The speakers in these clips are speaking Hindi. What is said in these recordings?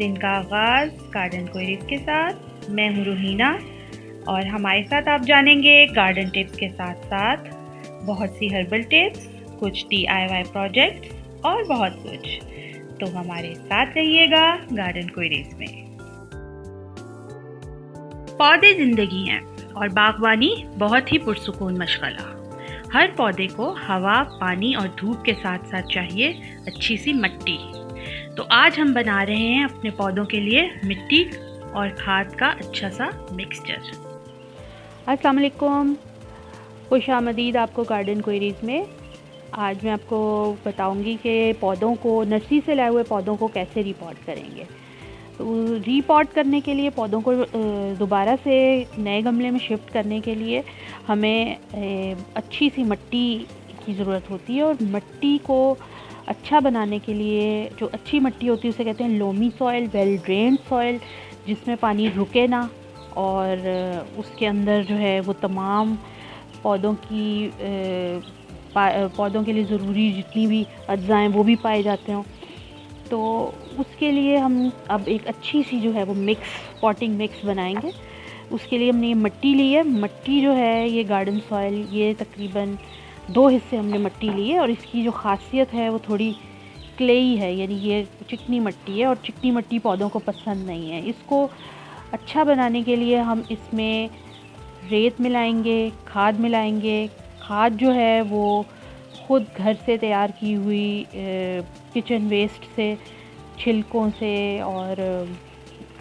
दिन का आगाज़ गार्डन क्वेरीज के साथ। मैं हूँ रूहीना और हमारे साथ आप जानेंगे गार्डन टिप्स के साथ साथ बहुत सी हर्बल टिप्स, कुछ DIY प्रोजेक्ट्स और बहुत कुछ। तो हमारे साथ रहिएगा गार्डन क्वेरीज में। पौधे ज़िंदगी हैं और बागवानी बहुत ही पुरसुकून मशगला। हर पौधे को हवा, पानी और धूप के साथ साथ चाहिए अच्छी सी मिट्टी। तो आज हम बना रहे हैं अपने पौधों के लिए मिट्टी और खाद का अच्छा सा मिक्सचर। अस्सलाम वालेकुम, खुश आमदीद आपको गार्डन क्वेरीज़ में। आज मैं आपको बताऊंगी कि पौधों को, नर्सरी से लाए हुए पौधों को कैसे रिपॉट करेंगे। तो रिपॉट करने के लिए, पौधों को दोबारा से नए गमले में शिफ्ट करने के लिए हमें अच्छी सी मिट्टी की ज़रूरत होती है। और मिट्टी को अच्छा बनाने के लिए, जो अच्छी मिट्टी होती है उसे कहते हैं loamy soil, well drained soil, जिसमें पानी रुके ना और उसके अंदर जो है वो तमाम पौधों के लिए ज़रूरी जितनी भी अज्जाएँ वो भी पाए जाते हों। तो उसके लिए हम अब एक अच्छी सी जो है वो पॉटिंग मिक्स बनाएंगे। उसके लिए हमने ये मिट्टी ली है। मिट्टी जो है ये गार्डन सॉइल, ये तकरीबन 2 हिस्से हमने मिट्टी ली है। और इसकी जो खासियत है वो थोड़ी क्लेई है, यानी ये चिकनी मिट्टी है और चिकनी मिट्टी पौधों को पसंद नहीं है। इसको अच्छा बनाने के लिए हम इसमें रेत मिलाएंगे, खाद मिलाएंगे। खाद जो है वो खुद घर से तैयार की हुई किचन वेस्ट से, छिलकों से और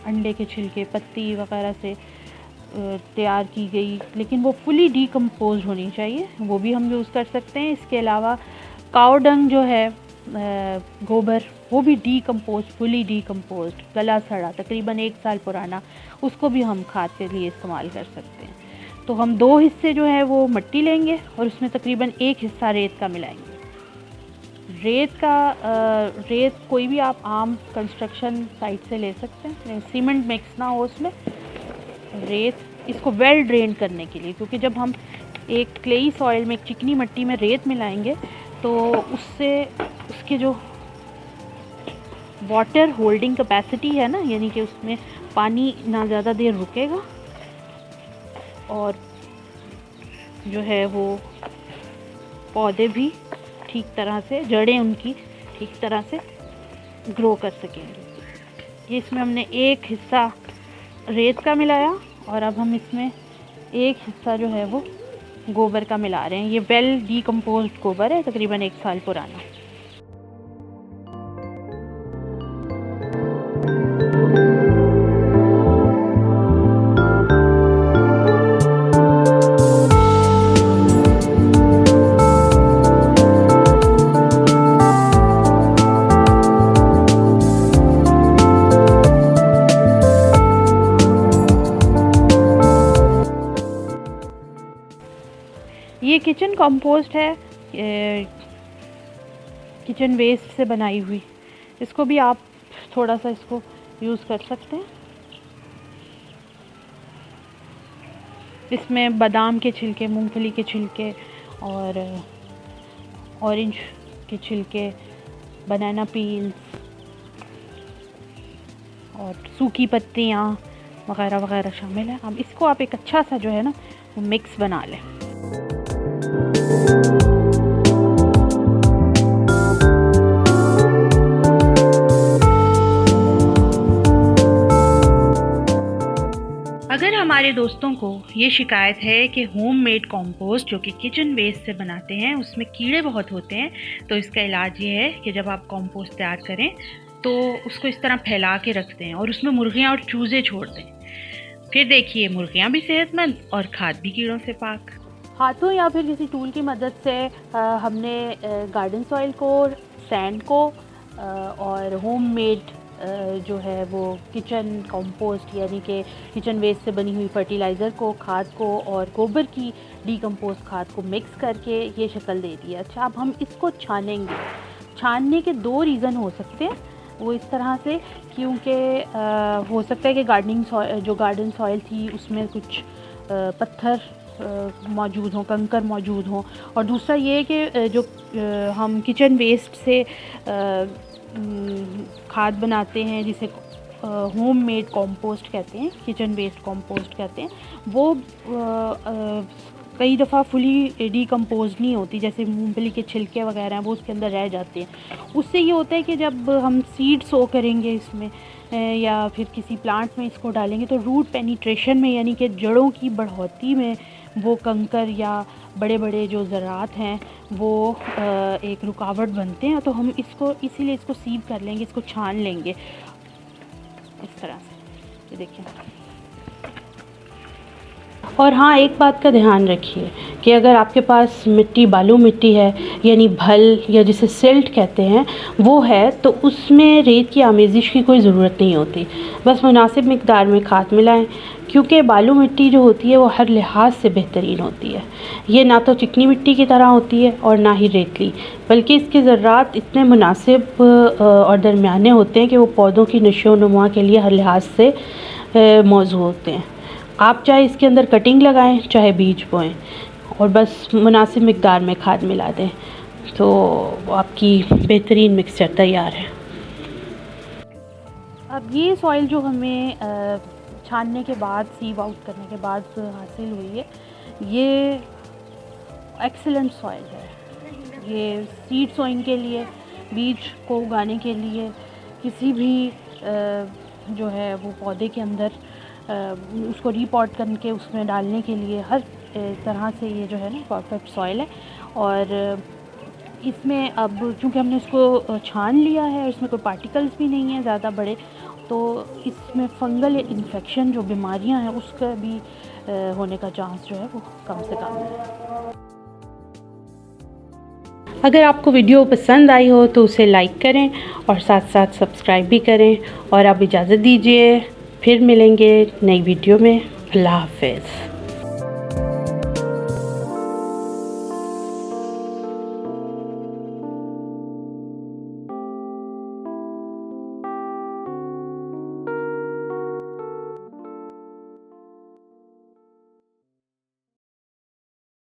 अंडे के छिलके, पत्ती वगैरह से तैयार की गई, लेकिन वो फुली डीकम्पोज होनी चाहिए, वो भी हम यूज़ कर सकते हैं। इसके अलावा काऊ डंग जो है, गोबर, वो भी फुली डीकम्पोज, गला सड़ा, तकरीबन 1 साल पुराना, उसको भी हम खाद के लिए इस्तेमाल कर सकते हैं। तो हम 2 हिस्से जो है वो मिट्टी लेंगे और उसमें तकरीबन 1 हिस्सा रेत का मिलाएंगे। रेत कोई भी आप आम कंस्ट्रक्शन साइट से ले सकते हैं, सीमेंट मिक्स ना हो उसमें। रेत, इसको वेल ड्रेन करने के लिए, क्योंकि जब हम एक क्लेई सॉइल में, एक चिकनी मिट्टी में रेत मिलाएंगे तो उससे उसके जो वाटर होल्डिंग कैपेसिटी है ना, यानी कि उसमें पानी ना ज़्यादा देर रुकेगा और जो है वो पौधे भी ठीक तरह से, जड़ें उनकी ठीक तरह से ग्रो कर सकेंगे। ये इसमें हमने 1 हिस्सा रेत का मिलाया और अब हम इसमें 1 हिस्सा जो है वो गोबर का मिला रहे हैं। ये वेल डीकम्पोज्ड गोबर है, तकरीबन 1 साल पुराना। ये किचन कंपोस्ट है, किचन वेस्ट से बनाई हुई। इसको भी आप थोड़ा सा इसको यूज़ कर सकते हैं। इसमें बादाम के छिलके, मूंगफली के छिलके और ऑरेंज के छिलके, बनाना पील्स और सूखी पत्तियाँ वगैरह वगैरह शामिल है। अब इसको आप एक अच्छा सा जो है ना वो मिक्स बना लें। अगर हमारे दोस्तों को ये शिकायत है कि होममेड कंपोस्ट जो कि किचन वेस्ट से बनाते हैं उसमें कीड़े बहुत होते हैं, तो इसका इलाज ये है कि जब आप कंपोस्ट तैयार करें तो उसको इस तरह फैला के रख दें और उसमें मुर्गियाँ और चूज़े छोड़ दें। फिर देखिए, मुर्गियाँ भी सेहतमंद और खाद भी कीड़ों से पाक। हाथों या फिर किसी टूल की मदद से हमने गार्डन सॉइल को, सैंड को और होममेड जो है वो किचन कंपोस्ट, यानी कि किचन वेस्ट से बनी हुई फर्टिलाइज़र को, खाद को और गोबर की डीकम्पोज खाद को मिक्स करके ये शक्ल दे दी है। अच्छा, अब हम इसको छानेंगे। छानने के 2 रीज़न हो सकते हैं। वो इस तरह से, क्योंकि हो सकता है कि गार्डन सॉइल थी उसमें कुछ पत्थर मौजूद हों, कंकर मौजूद हों। और दूसरा ये है कि जो हम किचन वेस्ट से खाद बनाते हैं, जिसे होममेड कंपोस्ट कहते हैं, किचन वेस्ट कंपोस्ट कहते हैं, वो कई दफ़ा फुली डिकम्पोज नहीं होती, जैसे मूंगफली के छिलके वगैरह हैं वो उसके अंदर रह जाते हैं। उससे ये होता है कि जब हम सीड सो करेंगे इसमें या फिर किसी प्लांट में इसको डालेंगे तो रूट पेनिट्रेशन में, यानी कि जड़ों की बढ़ोतरी में वो कंकर या बड़े बड़े जो ज़रात हैं वो एक रुकावट बनते हैं। तो हम इसको इसीलिए इसको सीव कर लेंगे, इसको छान लेंगे इस तरह से, ये देखिए। और हाँ, एक बात का ध्यान रखिए कि अगर आपके पास मिट्टी बालू मिट्टी है, यानी भल या जिसे सिल्ट कहते हैं वो है, तो उसमें रेत की आमेज़िश की कोई ज़रूरत नहीं होती। बस मुनासिब मिक़दार में खाद मिलाएं, क्योंकि बालू मिट्टी जो होती है वो हर लिहाज से बेहतरीन होती है। ये ना तो चिकनी मिट्टी की तरह होती है और ना ही रेतली, बल्कि इसके ज़र्रात इतने मुनासिब और दरमियाने होते हैं कि वो पौधों की नशो नुमा के लिए हर लिहाज से मौजूद होते हैं। आप चाहे इसके अंदर कटिंग लगाएं, चाहे बीज बोएं, और बस मुनासिब मिक़दार में खाद मिला दें तो आपकी बेहतरीन मिक्सचर तैयार है। अब ये सॉइल जो हमें छानने के बाद, सीव आउट करने के बाद हासिल हुई है, ये एक्सीलेंट सॉइल है। ये सीड सोइंग के लिए, बीज को उगाने के लिए, किसी भी जो है वो पौधे के अंदर उसको रीपॉट करके उसमें डालने के लिए, हर तरह से ये जो है ना परफेक्ट सॉइल है। और इसमें अब चूँकि हमने इसको छान लिया है, इसमें कोई पार्टिकल्स भी नहीं है ज़्यादा बड़े, तो इसमें फंगल इन्फेक्शन जो बीमारियां हैं उसका भी होने का चांस जो है वो कम से कम है। अगर आपको वीडियो पसंद आई हो तो उसे लाइक करें और साथ साथ सब्सक्राइब भी करें। और अब इजाज़त दीजिए, फिर मिलेंगे नई वीडियो में। अल्लाह हाफ़िज़।